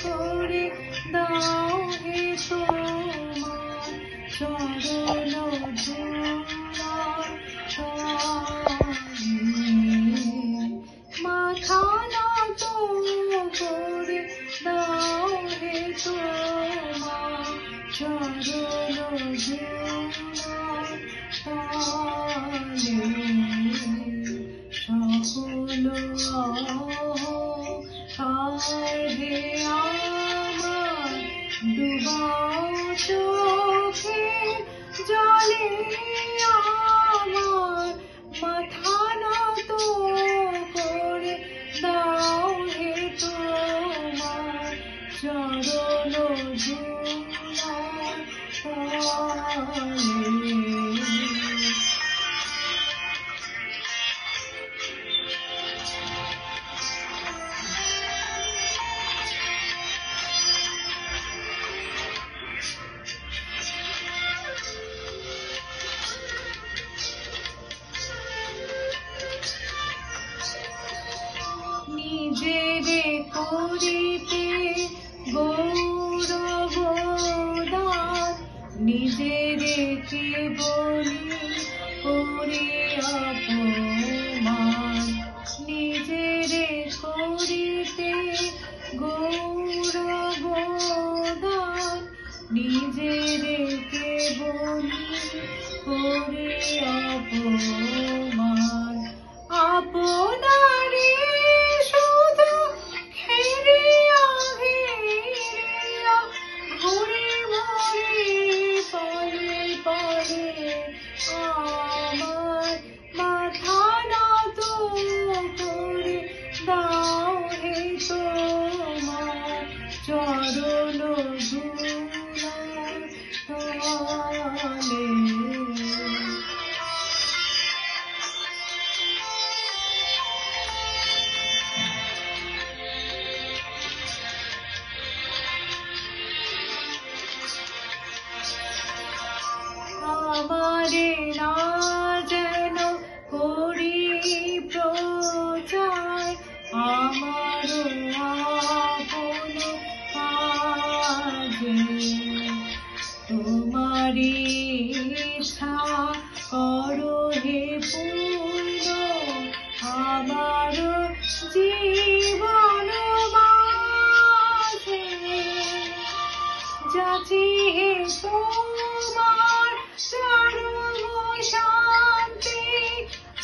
করে দাও হে তোমার চরণ ধুলার তলে। মাথা নত করে দাও হে তোমার চরণ ধুলার তলে। সকল হে আমার ডুবাও চোখে জলে আমার মাথা নত করে দাও হে তোমার চরণ ধুলার তলে। নিজেরে করিতে গৌরব দান নিজেরে কে বলি করে অপমান। নিজেরে করিতে গৌরব দান নিজেরে কে বলি করে অপমান। আপনারে শুধু ঘেরিয়া ঘেরিয়া ঘুরে ঘুরে পরে পরে আমার মাথা নত করে দাও হে তোমার চরণ ধুলার তলে। আমারে না যেন করি প্রচার আমার আপন কাজে। তোমারি ইচ্ছা করো হে পূর্ণ আমার জীবন মাঝে। যাচি হে তোমার চরণ শান্তি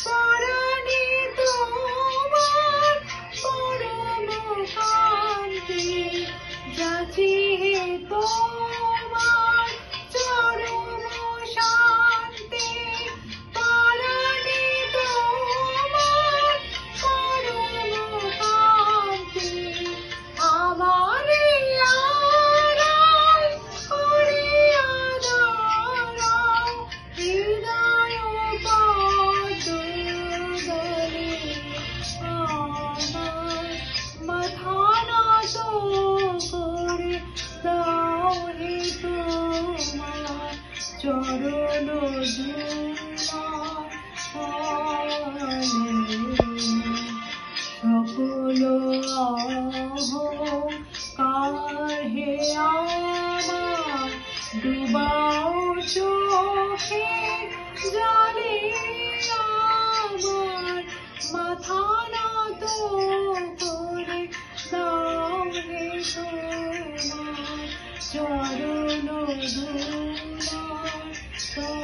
পরাণে তোমার পরম শান্তি। যাচি হে তোমার চরণ শান্তি পরাণে তোমার পরম শান্তি। আমারে চরণ ধুলার তলে। সকল অহংকার হে আমার ডুবাও চোখে জলে আমার মাথা নত করে দাও হে তোমার চরণ ধুলার তলে।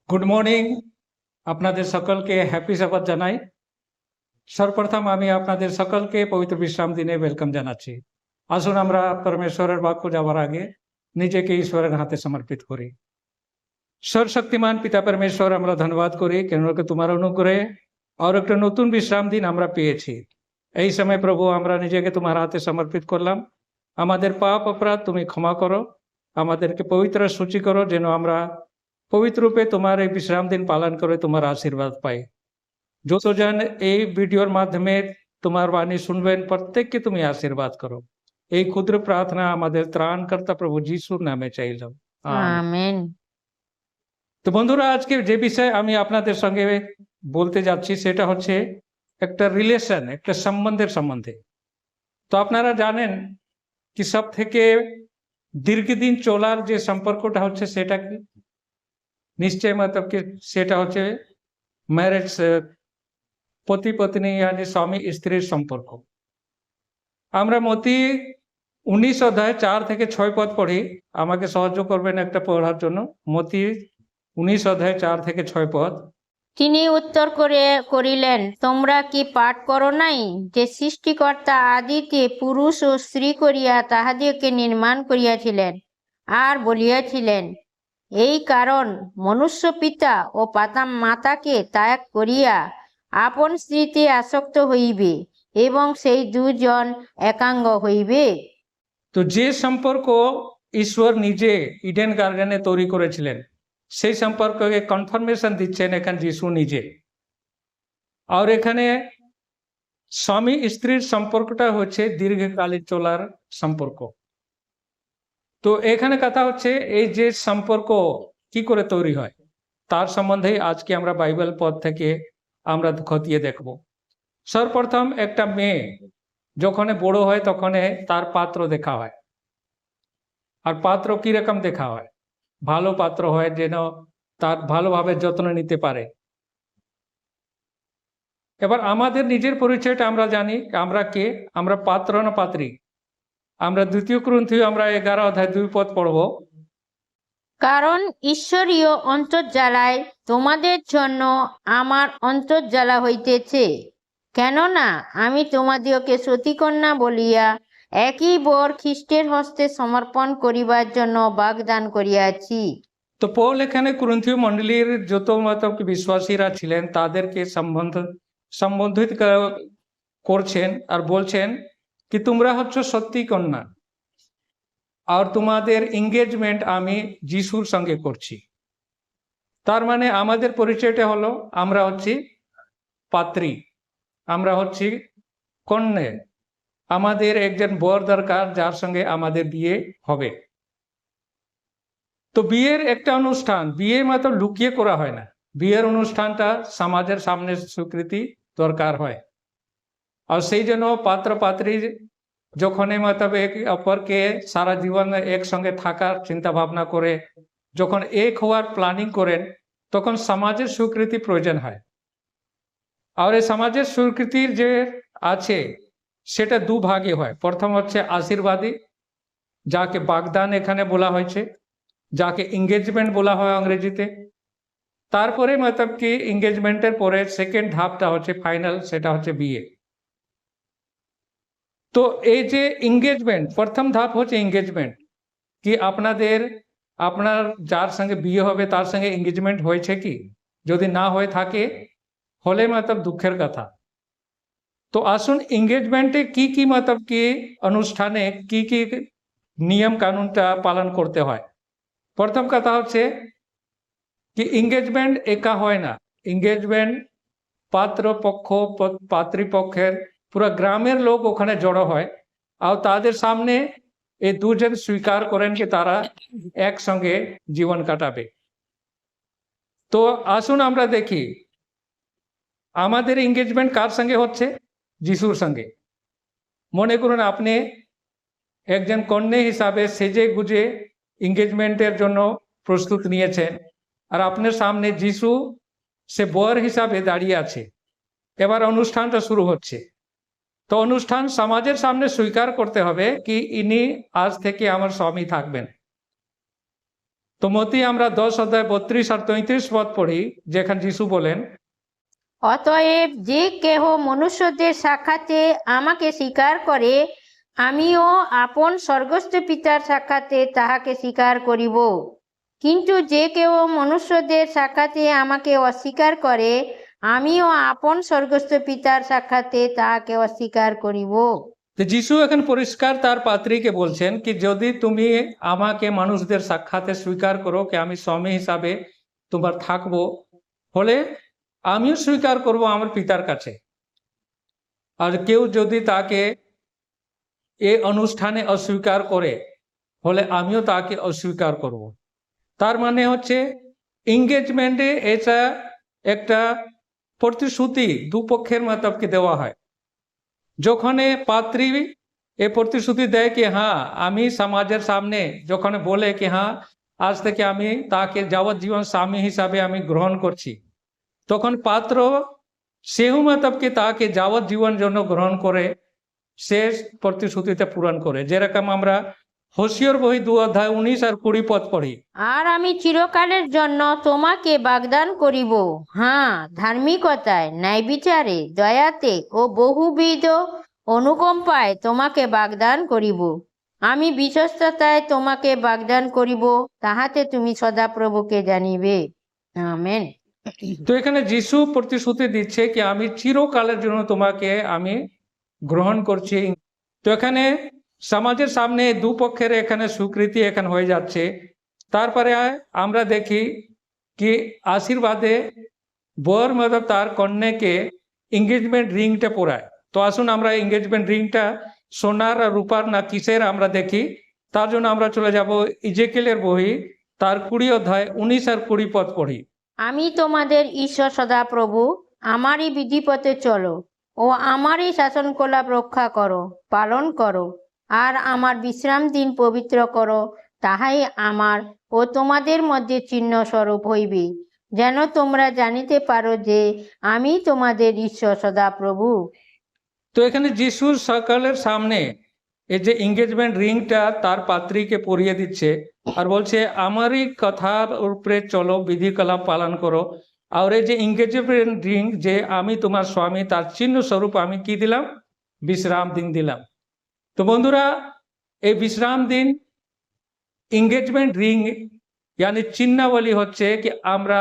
গুড মর্নিং, আপনাদের সকলকে হ্যাপি সাবাত জানাই। সর্বপ্রথম আমি আপনাদের সকলকে পবিত্র বিশ্রাম দিনে ওয়েলকাম জানাচ্ছি। আসুন আমরা পরমেশ্বরের বাক্য যাওয়ার আগে নিজেকে ঈশ্বরের হাতে সমর্পিত করি। সর্বশক্তিমান পিতা পরমেশ্বর, আমরা ধন্যবাদ করি কেন তোমার অনুগ্রহে আর একটা নতুন বিশ্রাম দিন আমরা পেয়েছি। এই সময় প্রভু আমরা নিজেকে তোমার হাতে সমর্পিত করলাম। আমাদের পাপ অপরাধ তুমি ক্ষমা করো, আমাদেরকে পবিত্র সূচি করো, যেন আমরা পবিত্র রূপে তোমার এই বিশ্রাম দিন পালন করে তোমার আশীর্বাদ পাই। যতজন এই ভিডিওর মাধ্যমে তোমার বাণী শুনবেন প্রত্যেককে তুমি আশীর্বাদ করো। এই ক্ষুদ্র প্রার্থনা আমাদের ত্রাণকর্তা প্রভু যিশুর নামে চাইলাম, আমেন। আমেন। তো বন্ধুরা, আজকে যে বিষয় আমি আপনাদের সঙ্গে বলতে যাচ্ছি সেটা হচ্ছে একটা রিলেশন, একটা সম্বন্ধের সম্বন্ধে। তো আপনারা জানেন কি সব থেকে দীর্ঘদিন চলার যে সম্পর্কটা হচ্ছে সেটা কি? নিশ্চয় मतलब কি সেটা হচ্ছে ম্যারেজ, পতি পত্নী यानी স্বামী স্ত্রীর সম্পর্ক। আমরা মতি 19 অধ্যায় 4 থেকে 6 পদ পড়ি। আমাকে সাহায্য করবেন একটা পড়ার জন্য। মতি 19 অধ্যায় 4 থেকে 6 পদ। তিনি উত্তর করিলেন, তোমরা কি পাঠ করো নাই যে সৃষ্টিকর্তা আদিতে পুরুষ ও স্ত্রী করিয়া তাহাদিগকে নির্মাণ করিয়াছিলেন, আর বলিয়াছিলেন, এই কারণ মনুষ্য পিতা ও মাতাকে ত্যাগ করিয়া আপন স্ত্রীতে আসক্ত হইবে এবং সেই দুজন একাঙ্গ হইবে। তো যে সম্পর্ক ঈশ্বর নিজে ইডেন গার্ডেনে তৈরি করেছিলেন সেই সম্পর্ককে কনফার্মেশন দিচ্ছেন এখানে যিশু নিজে। আর এখানে স্বামী স্ত্রীর সম্পর্কটা হচ্ছে দীর্ঘকালীন চলার সম্পর্ক। তো এখানে কথা হচ্ছে এই যে সম্পর্ক কি করে তৈরি হয় তার সম্বন্ধে আজকে আমরা বাইবেল পদ থেকে আমরা খতিয়ে দেখব। সর্বপ্রথম একটা মেয়ে যখন বড় হয় তখন তার পাত্র দেখা হয়। আর পাত্র কিরকম দেখা হয়? ভালো পাত্র হয় যেন তার ভালোভাবে যত্ন নিতে পারে। এবার আমাদের নিজের পরিচয়টা আমরা জানি, আমরা কে? আমরা পাত্র না পাত্রী? আমরা 2 কুরিন্থীয় আমরা 11 অধ্যায় 2 পদ পড়ব। কারণ ঈশ্বরীয় অন্তর্জ্বালায় তোমাদের জন্য আমার অন্তর্জ্বালা হইতেছে, কেননা আমি তোমাদিওকে সতীকন্যা বলিয়া একই বর খ্রিস্টের হস্তে সমর্পণ করিবার জন্য বাগদান করিয়াছি। তো পৌল এখানে কুরিন্থীয় মণ্ডলীর যত বিশ্বাসীরা ছিলেন তাদেরকে সম্বোধিত করছেন আর বলছেন কি তোমরা হচ্ছে সত্যি কন্যা আর তোমাদের এঙ্গেজমেন্ট আমি যিশুর সঙ্গে করছি। তার মানে আমাদের পরিচয়টা হলো আমরা হচ্ছি পাত্রী, আমরা হচ্ছি কন্যা। আমাদের একজন বর দরকার যার সঙ্গে আমাদের বিয়ে হবে। তো বিয়ের একটা অনুষ্ঠান, বিয়ে মাত্র লুকিয়ে করা হয় না। বিয়ের অনুষ্ঠানটা সমাজের সামনে স্বীকৃতি দরকার হয়। আর সেই জন্য পাত্র পাত্রী যখন मतलब এক অপরকে সারা জীবন একসঙ্গে থাকার চিন্তা ভাবনা করে যখন এক হওয়ার প্ল্যানিং করেন তখন সমাজের স্বীকৃতি প্রয়োজন হয়। আর এই সমাজের স্বীকৃতির যে আছে সেটা দু ভাগে হয়। প্রথম হচ্ছে আশীর্বাদী, যাকে বাগদান এখানে বলা হয়েছে, যাকে এঙ্গেজমেন্ট বলা হয় ইংরেজিতে। তারপরে मतलब কি এঙ্গেজমেন্টের পরে সেকেন্ড ধাপটা হচ্ছে ফাইনাল, সেটা হচ্ছে বিয়ে। তো এই যে এঙ্গেজমেন্ট, প্রথম ধাপ হচ্ছে এঙ্গেজমেন্ট, কি আপনার যার সঙ্গে বিয়ে হবে তার সঙ্গে এঙ্গেজমেন্ট হয়েছে কি? যদি না হয়ে থাকে হলে मतलब দুঃখের কথা। তো আসুন এঙ্গেজমেন্টে কি কি मतलब কি অনুষ্ঠানে কি কি নিয়ম কানুনটা পালন করতে হয়। প্রথম কথা হচ্ছে কি এঙ্গেজমেন্ট একা হয় না। এঙ্গেজমেন্ট পাত্র পক্ষ পাত্রীপক্ষের পুরো গ্রামের লোক ওখানে জড়ো হয় আর তাদের সামনে এই দুজন স্বীকার করেন যে তারা একসঙ্গে জীবন কাটাবে। তো আসুন আমরা দেখি আমাদের এঙ্গেজমেন্ট কার সঙ্গে হচ্ছে? যিশুর সঙ্গে। মনে করুন আপনি একজন কন্যা হিসাবে সেজে গুজে এঙ্গেজমেন্টের জন্য প্রস্তুত নিয়েছেন আর আপনার সামনে যিশু সে বর হিসাবে দাঁড়িয়ে আছে। এবার অনুষ্ঠানটা শুরু হচ্ছে। তো অনুষ্ঠান সমাজের সামনে স্বীকার করতে হবে কি ইনি আজ থেকে আমার স্বামী থাকবেন। তো মতি আমরা 10 অধ্যায় 32 আর 33 পদ পড়ি, যেখানে যিশু বলেন, অতএব যে কেহ মনুষ্যদের সাক্ষাতে আমাকে স্বীকার করে, আমিও আপন স্বর্গস্থ পিতার সাক্ষাতে তাহাকে স্বীকার করিব। কিন্তু যে কেহ মনুষ্যদের সাক্ষাতে আমাকে অস্বীকার করে, আমিও আপন স্বর্গস্থ পিতার সাক্ষাতে তাহাকে অস্বীকার করিব। তো যিশু এখন পরিষ্কার তার পাত্রীকে বলছেন কি যদি তুমি আমাকে মানুষদের সাক্ষাতে স্বীকার করো কি আমি স্বামী হিসাবে তোমার থাকবো, হলে আমিও স্বীকার করব আমার পিতার কাছে। আর কেউ যদি তাকে এই অনুষ্ঠানে অস্বীকার করে হলে আমিও তাকে অস্বীকার করব। তার মানে হচ্ছে এঙ্গেজমেন্টে এটা একটা প্রতিশ্রুতি দুপক্ষের মতলবকে দেওয়া হয়। যখন পাত্রী এ প্রতিশ্রুতি দেয় কি হ্যাঁ আমি সমাজের সামনে, যখন বলে কি হ্যাঁ আজ থেকে আমি তাকে যাবজ্জীবন স্বামী হিসাবে আমি গ্রহণ করছি, তখন পাত্র সেও মতলবকে তাকে যাবজ্জীবন জন্য গ্রহণ করে শেষ প্রতিশ্রুতিতে পূরণ করে। যেরকম আমরা হোশিয়ার বই 2 অধ্যায় 19 আর 20 পদ পড়ি। আর আমি চিরকালের জন্য তোমাকে বাগদান করিব, হ্যাঁ ধার্মিকতায়, ন্যায় বিচারে, দয়াতে ও বহুবিধ অনুকম্পায় তোমাকে বাগদান করিব। আমি বিশ্বস্ততায় তোমাকে বাগদান করিব, তাহাতে তুমি সদাপ্রভুকে জানিবে। আমেন। তো এখানে যিশু প্রতিশ্রুতি দিচ্ছে কি আমি চিরকালের জন্য তোমাকে আমি গ্রহণ করছি। তো এখানে সমাজের সামনে দুপক্ষের এখানে স্বীকৃতি এখানে হয়ে যাচ্ছে। তারপরে আমরা দেখি কি আশীর্বাদে বর মতলব তার কন্যাকে এঙ্গেজমেন্ট রিংটা পরায়। তো আসুন আমরা এঙ্গেজমেন্ট রিংটা সোনার আর রূপার না কিসের আমরা দেখি। তার জন্য আমরা চলে যাব ইজেকেলের বই তার 20 অধ্যায় 19 আর 20 পদ পড়ি। আমি তোমাদের ঈশ্বর সদাপ্রভু, আমারই বিধিপথে চলো ও আমারই শাসনকলাপ রক্ষা করো, পালন করো, আর আমার বিশ্রাম দিন পবিত্র করো, তাহাই আমার ও তোমাদের মধ্যে চিহ্ন স্বরূপ হইবে, যেন তোমরা জানিতে পারো যে আমি তোমাদের ঈশ্বর সদাপ্রভু। তো এখানে যিশুর সকালের সামনে এই যে এঙ্গেজমেন্ট রিংটা তার পাত্রীকে পরিয়ে দিচ্ছে আর বলছে আমারই কথার উপরে চলো, বিধিকলাপ পালন করো। আর এই যে এঙ্গেজমেন্ট রিং যে আমি তোমার স্বামী, তার চিহ্ন স্বরূপ আমি কি দিলাম? বিশ্রাম দিন দিলাম। তো বন্ধুরা এই বিশ্রাম দিন এঙ্গেজমেন্ট রিং यानी চিহ্নাবলী হচ্ছে কি আমরা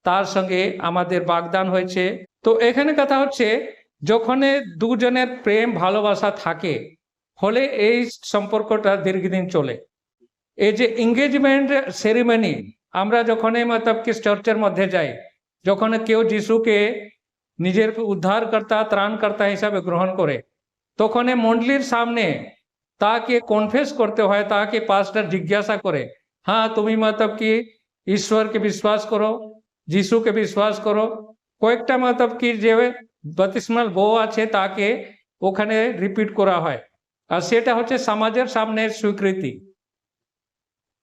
তার সঙ্গে আমাদের বাগদান হয়েছে। তো এখানে কথা হচ্ছে যখন দুজনের প্রেম ভালোবাসা থাকে ফলে এই সম্পর্কটা দীর্ঘদিন চলে। এই যে এঙ্গেজমেন্ট সেরিমনি আমরা যখন মতলব কি চার্চের মধ্যে যাই, যখন কেউ যিশুকে নিজের উদ্ধারকর্তা ত্রাণকর্তা হিসাবে গ্রহণ করে, তখন মণ্ডলীর সামনে তাকে কনফেস করতে হয়, তাকে পাস্টার জিজ্ঞাসা করে হ্যাঁ তুমি মতলব কি ঈশ্বরকে বিশ্বাস করো, যিশুকে বিশ্বাস করো। কয়েকটা মতলব কি যে বাপ্তিস্মাল বউ আছে তাকে ওখানে রিপিট করা হয়, আর সেটা হচ্ছে সমাজের সামনে স্বীকৃতি।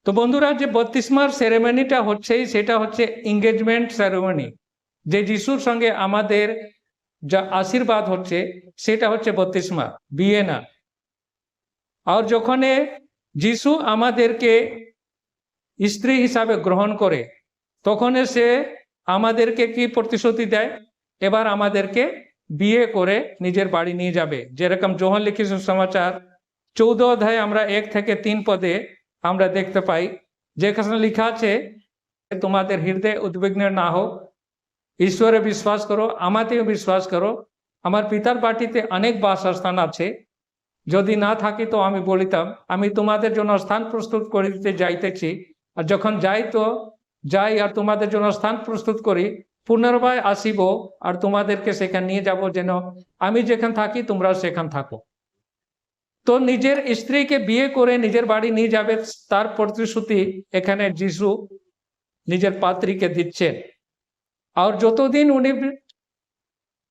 তো বন্ধুরা যে বাপ্তিস্মার সেরেমনিটা হচ্ছে সেটা হচ্ছে এঙ্গেজমেন্ট সেরেমনি, যে যিশুর সঙ্গে আমাদের যা আশীর্বাদ হচ্ছে সেটা হচ্ছে বাপ্তিস্মা, বিয়ে না। আর যখন যিশু আমাদেরকে স্ত্রী হিসাবে গ্রহণ করে তখন সে আমাদেরকে কি প্রতিশ্রুতি দেয়? এবার আমাদেরকে বিয়ে করে নিজের বাড়ি নিয়ে যাবে। যেরকম যোহন লিখিত সুসমাচার 14 অধ্যায় আমরা 1 থেকে 3 পদে আমরা দেখতে পাই, যেখানে লেখা আছে তোমাদের হৃদয় উদ্বিগ্ন না হোক, ঈশ্বরে বিশ্বাস করো, আমাতেও বিশ্বাস করো। আমার পিতার বাটিতে অনেক বাসস্থান আছে, যদি না থাকে তো আমি বলিতাম আমি তোমাদের জন্য স্থান প্রস্তুত করিতে যাইতেছি, আর যখন যাই তো যাই আর তোমাদের জন্য স্থান প্রস্তুত করি, পুনর্বার আসিব আর তোমাদেরকে সেখানে নিয়ে যাব, যেন আমি যেখানে থাকি তোমরাও সেখানে থাকো। তো নিজের স্ত্রীকে বিয়ে করে নিজের বাড়ি নিয়ে যাবে তার প্রতিশ্রুতি এখানে যিশু নিজের পাত্রীকে দিচ্ছেন। আর যতদিন উনি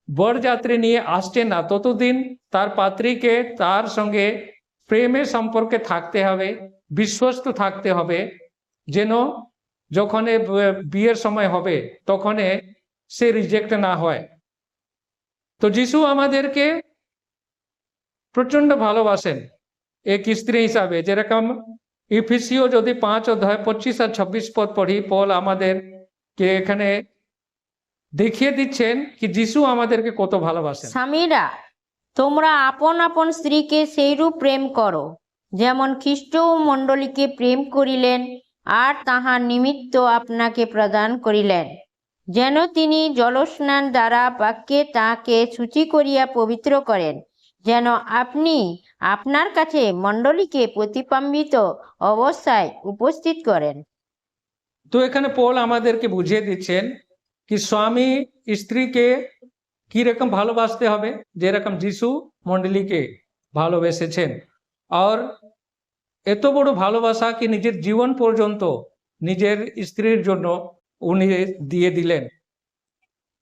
বরযাত্রী নিয়ে আসছেন না ততদিন তার পাত্রীকে তার সঙ্গে প্রেমের সম্পর্কে থাকতে হবে, বিশ্বস্ত থাকতে হবে, যেন যখন বিয়ের সময় হবে তখন সে রিজেক্ট না হয়। তো যিশু আমাদেরকে প্রচন্ড ভালোবাসেন এক স্ত্রী হিসাবে। যেরকম ইফিসিও যদি 5 অধ্যায় 25 আর 26 পদ পড়ি, পল আমাদেরকে এখানে দেখিয়ে দিচ্ছেন কি যিশু আমাদেরকে কত ভালোবাসেন। স্বামীরা তোমরা আপন আপন স্ত্রীকে সেইরূপ প্রেম করো, যেমন খ্রিস্ট মণ্ডলীকে প্রেম করিলেন আর তাহার নিমিত্ত আপনাকে প্রদান করিলেন, যেন তিনি জলস্নান দ্বারা বাক্যে তাহাকে শুচি করিয়া পবিত্র করেন, যেন আপনি আপনার কাছে মণ্ডলীকে প্রতিবিম্বিত অবস্থায় উপস্থিত করেন। তো এখানে পল আমাদেরকে বুঝিয়ে দিচ্ছেন কি স্বামী স্ত্রীকে কি রকম ভালোবাসতে হবে, যেরকম যিশু মণ্ডলীকে ভালোবেসেছেন। আর এত বড় ভালোবাসা কি নিজের জীবন পর্যন্ত নিজের স্ত্রীর জন্য উনি দিয়ে দিলেন।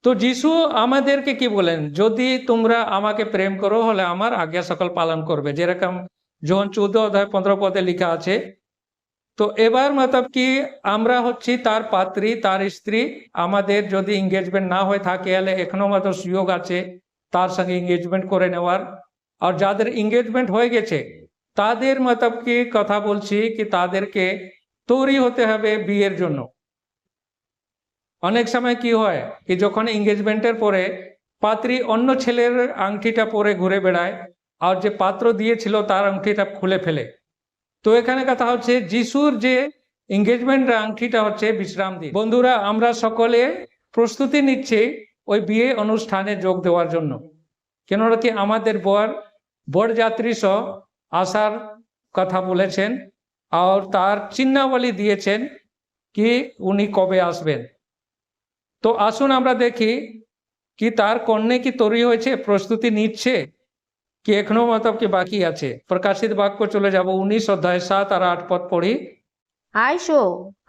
তো যিশু আমাদেরকে কি বলেন, যদি তোমরা আমাকে প্রেম করো হলে আমার আজ্ঞা সকল পালন করবে, যেরকম যোহন 14:15 লেখা আছে। তো এবার মতলব কি আমরা হচ্ছি তার পাত্রী, তার স্ত্রী। আমাদের যদি এঙ্গেজমেন্ট না হয়ে থাকে তাহলে এখনো মতো সুযোগ আছে তার সঙ্গে এঙ্গেজমেন্ট করে নেওয়ার। আর যাদের এঙ্গেজমেন্ট হয়ে গেছে তাদের মতলব কি কথা বলছি কি তাদেরকে তৈরি হতে হবে বিয়ের জন্য। অনেক সময় কি হয় কি যখন এঙ্গেজমেন্টের পরে পাত্রী অন্য ছেলের আংটিটা পরে ঘুরে বেড়ায়, আর যে পাত্র দিয়েছিল তার আংটিটা খুলে ফেলে। তো এখানে কথা হচ্ছে যিশুর যে এঙ্গেজমেন্টের আংটিটা হচ্ছে বিশ্রাম দিন। বন্ধুরা, আমরা সকলে প্রস্তুতি নিচ্ছি ওই বিয়ে অনুষ্ঠানে যোগ দেওয়ার জন্য। কেননা কি আমাদের বরযাত্রী সহ আসার কথা বলেছেন, আর তার চিহ্নাবলী দিয়েছেন কি উনি কবে আসবেন। তো আসুন আমরা দেখি কি তার কন্যা কি তৈরি হয়েছে, প্রস্তুতি নিচ্ছে কি এখনো মতলব কি বাকি আছে। প্রকাশিত বাক্য চলে যাব 19 অধ্যায় 7 আর 8 পদ পড়ি। আইসো,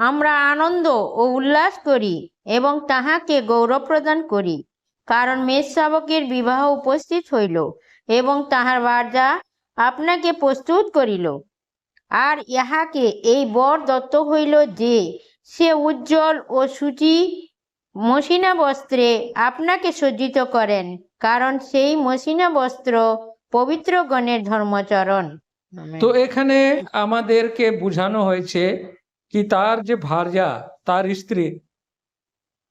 আমরা আনন্দ ও উল্লাস করি এবং তাহাকে গৌরব প্রদান করি, কারণ মেষশাবকের বিবাহ উপস্থিত হইল এবং তাহার বারজা আপনাকে প্রস্তুত করিল। আর ইহাকে এই বর দত্ত হইল যে সে উজ্জ্বল ও সূচি মসিনা বস্ত্রে আপনাকে সজ্জিত করেন, কারণ সেই মসিনা বস্ত্র পবিত্রগণের ধর্মচরণ। তো এখানে আমাদেরকে বোঝানো হয়েছে কি তার যে ভার্যা, তার স্ত্রী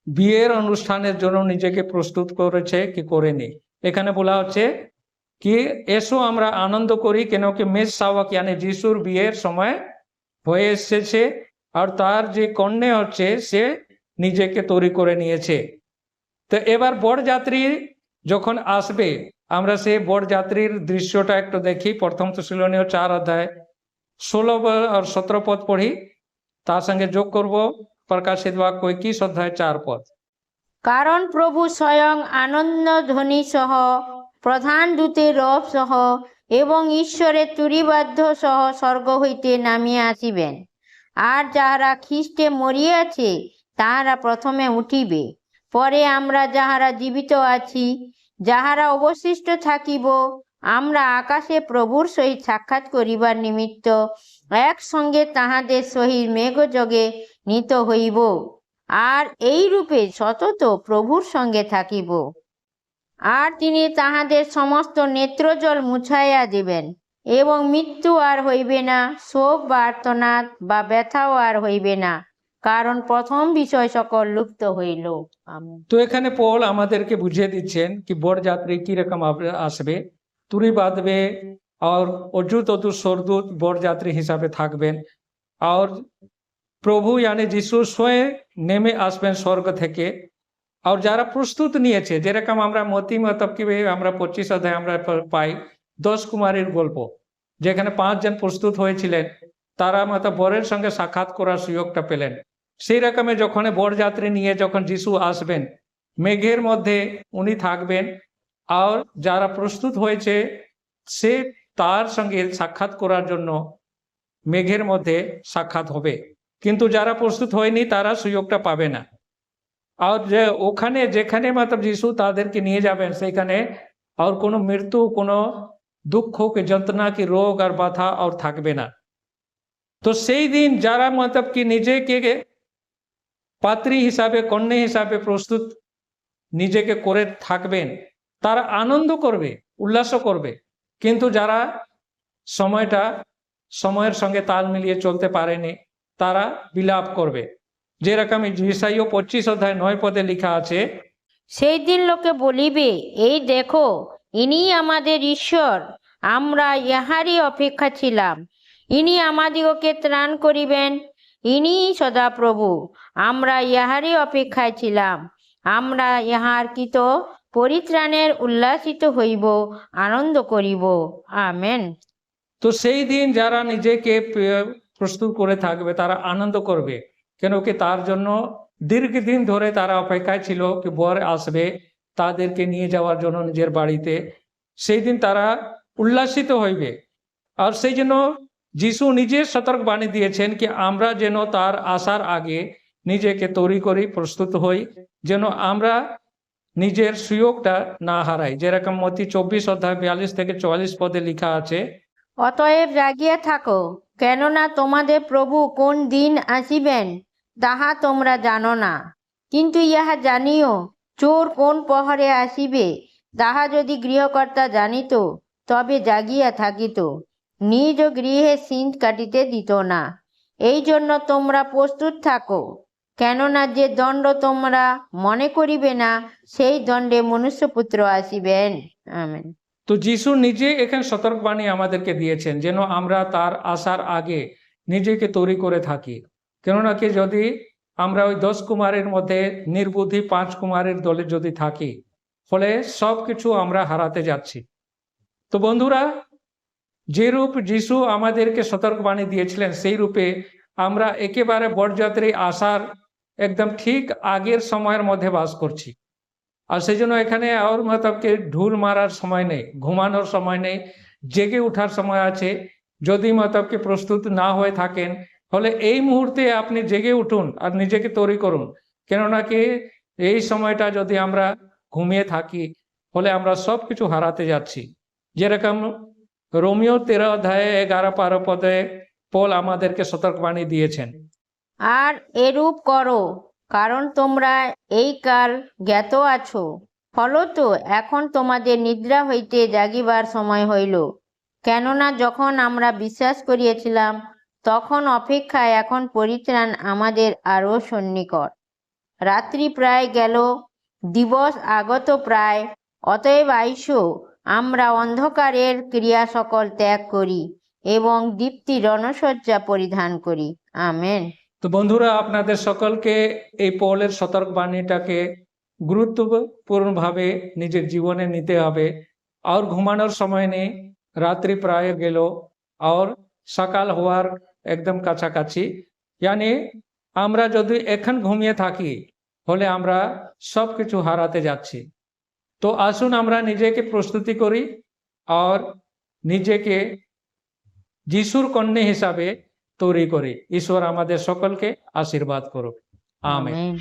বিয়ের অনুষ্ঠানের জন্য নিজেকে প্রস্তুত করেছে কি করেনি। এখানে বলা হচ্ছে কি এসো আমরা আনন্দ করি, কেন কি মেষশাবক মানে যিশুর বিয়ের সময় হয়ে এসেছে, আর তার যে কন্যা হচ্ছে সে নিজেকে তৈরি করে নিয়েছে। তো এবার বরযাত্রী যখন আসবে আমরা সেই বরযাত্রীর দৃশ্যটা একটু দেখি। প্রথম থেসেলনীয় 4:16 আর 17 পদ পড়ি, তার সঙ্গে যোগ করব প্রকাশিত বাক্য 21:4 কারণ প্রভু স্বয়ং আনন্দ ধ্বনি সহ, প্রধান দূতের রব সহ এবং ঈশ্বরের তুরিবাদ্য সহ স্বর্গ হইতে নামিয়া আসিবেন। আর যাহারা খ্রিস্টে মরিয়াছে তাহারা প্রথমে উঠিবে। পরে আমরা যাহারা জীবিত আছি, যাহারা অবশিষ্ট থাকিব, আমরা আকাশে প্রভুর সহিত সাক্ষাৎ করিবার নিমিত্ত একসঙ্গে তাহাদের সহিত মেঘযোগে নীত হইব, আর এই রূপে সতত প্রভুর সঙ্গে থাকিব। আর তিনি তাহাদের সমস্ত নেত্রজল মুছাইয়া দিবেন, এবং মৃত্যু আর হইবে না, শোক বা আর্তনাদ বা ব্যথাও আর হইবে না, কারণ প্রথম বিষয় সকল লুপ্ত হইল। আমেন। তো এখানে পল আমাদেরকে বুঝিয়ে দিচ্ছেন কি বরযাত্রী কিরকম আসবে, তুরি বাঁধবে, আর অদ্ভুত অদ্ভুত স্বর্গদূত বরযাত্রী হিসাবে থাকবেন, আর প্রভু মানে যিশু স্বয়ং নেমে আসবেন স্বর্গ থেকে। আর যারা প্রস্তুত নিয়েছে, যেরকম আমরা মতি মতলব কি আমরা 25 অধ্যায় আমরা পাই 10 কুমারীর গল্প, যেখানে 5 জন প্রস্তুত হয়েছিলেন, তারা মতলব বরের সঙ্গে সাক্ষাৎ করার সুযোগটা পেলেন। সেই রকমের যখন বরযাত্রী নিয়ে যখন যিশু আসবেন মেঘের মধ্যে উনি থাকবেন, আর যারা প্রস্তুত হয়েছে সে তার সঙ্গে সাক্ষাৎ করার জন্য মেঘের মধ্যে সাক্ষাৎ হবে, কিন্তু যারা প্রস্তুত হয়নি তারা সুযোগটা পাবে না। আর যে ওখানে যেখানে মতলব যিশু তাদেরকে নিয়ে যাবেন সেখানে আর কোনো মৃত্যু, কোনো দুঃখ কি যন্ত্রণা কি রোগ আর ব্যথা আর থাকবে না। তো সেই দিন যারা মতলব কি নিজেকে পাত্রী হিসাবে, কন্যা হিসাবে প্রস্তুত নিজেকে করে থাকবেন, তারা আনন্দ করবে, উল্লাস করবে। কিন্তু যারা সময়ের সঙ্গে তাল মিলিয়ে চলতে পারেনি তারা বিলাপ করবে। যেরকম ঈশাইয়া 25:9 লেখা আছে, সেই দিন লোকে বলিবে, এই দেখো, ইনি আমাদের ঈশ্বর, আমরা ইহারই অপেক্ষা ছিলাম। ইনি আমাদিগকে ত্রাণ করিবেন, ইনি সদাপ্রভু, আমরা ইহারই অপেক্ষায় ছিলাম। আমরা ইহার কৃত পরিত্রাণের উল্লাসিত হইব, আনন্দ করিব। আমেন। তো সেই দিন যারা নিজেকে প্রস্তুত করে থাকবে তারা আনন্দ করবে, কেন কি তার জন্য দীর্ঘদিন ধরে তারা অপেক্ষায় ছিল কি বর আসবে তাদেরকে নিয়ে যাওয়ার জন্য নিজের বাড়িতে। সেই দিন তারা উল্লাসিত হইবে। আর সেই জন্য যিশু নিজে সতর্ক বাণী দিয়েছেন কি আমরা যেন তার আসার আগে নিজেকে তৈরি করি, প্রস্তুত হই, যেন আমরা নিজের সুযোগটা না হারাই, যেরকম মতি 24 অধ্যায় 42 থেকে 44 পদে লেখা আছে, অতএব জাগিয়া থাকো, কেননা তোমাদের প্রভু কোন দিন আসিবেন তাহা তোমরা জানো না। কিন্তু ইহা জানিও, চোর কোন প্রহরে আসিবে তাহা যদি গৃহকর্তা জানিত, তবে জাগিয়া থাকিত, নিজ গৃহে সিঁধ কাটিতে দিত না। এই জন্য তোমরা প্রস্তুত থাকো, কেননা যে দণ্ড তোমরা মনে করিবে না, সেই দণ্ডে মনুষ্যপুত্র আসিবেন। আমেন। তো যিশু নিজে এখানে সতর্কবাণী আমাদেরকে দিয়েছেন যেন আমরা তার আসার আগে নিজেকে তৈরি করে থাকি। কেননা কি যদি আমরা ওই 10 কুমারের মধ্যে নির্বুদ্ধি 5 কুমারের দলে যদি থাকি, ফলে সব কিছু আমরা হারাতে যাচ্ছি। তো বন্ধুরা, যে রূপ যিশু আমাদেরকে সতর্কবাণী দিয়েছিলেন সেই রূপে আমরা একেবারে বরযাত্রী আসার একদম ঠিক আগের সময়ের মধ্যে বাস করছি। আর সেই জন্য এখানে আর মতলবকে ঢুল মারার সময় নেই, ঘুমানোর সময় নেই, জেগে ওঠার সময় আছে। যদি মতলবকে প্রস্তুত না হয়ে থাকেন, ফলে এই মুহূর্তে আপনি জেগে উঠুন আর নিজেকে তৈরি করুন। কেননা কি এই সময়টা যদি আমরা ঘুমিয়ে থাকি, ফলে আমরা সব কিছু হারাতে যাচ্ছি। যেরকম রোমিও 13 অধ্যায় 11-12 পদে পল আমাদেরকে সতর্কবাণী দিয়েছেন। আর এরূপ করো, কারণ তোমরা এই কাল জ্ঞাত আছো। ফলত এখন তোমাদের নিদ্রা হইতে জাগিবার সময় হইল। কেননা যখন আমরা বিশ্বাস করিয়াছিলাম, তখন অপেক্ষা এখন পরিত্রাণ আমাদের আরো সন্নিকট। রাত্রি প্রায় গেল, দিবস আগত প্রায়। অতএব আইসো, আমরা অন্ধকারের ক্রিয়া সকল ত্যাগ করি এবং দীপ্তি রণসজ্জা পরিধান করি। আমেন। তো বন্ধুরা, আপনাদের সকলকে এই পৌলের সতর্কবাণীটাকে গুরুত্বপূর্ণভাবে নিজের জীবনে নিতে হবে। আর ঘুমানোর সময় নেই, রাত্রি প্রায় গেল আর সকাল হওয়ার একদম কাছাকাছি। यानी আমরা যদি এখন ঘুমিয়ে থাকি, ফলে আমরা সব কিছু হারাতে যাচ্ছি। তো আসুন আমরা নিজেকে প্রস্তুতি করি আর নিজেকে যিশুর কন্যা হিসাবে তৈরি করি। ঈশ্বর আমাদের সকলকে আশীর্বাদ করুক। আমেন। আমেন।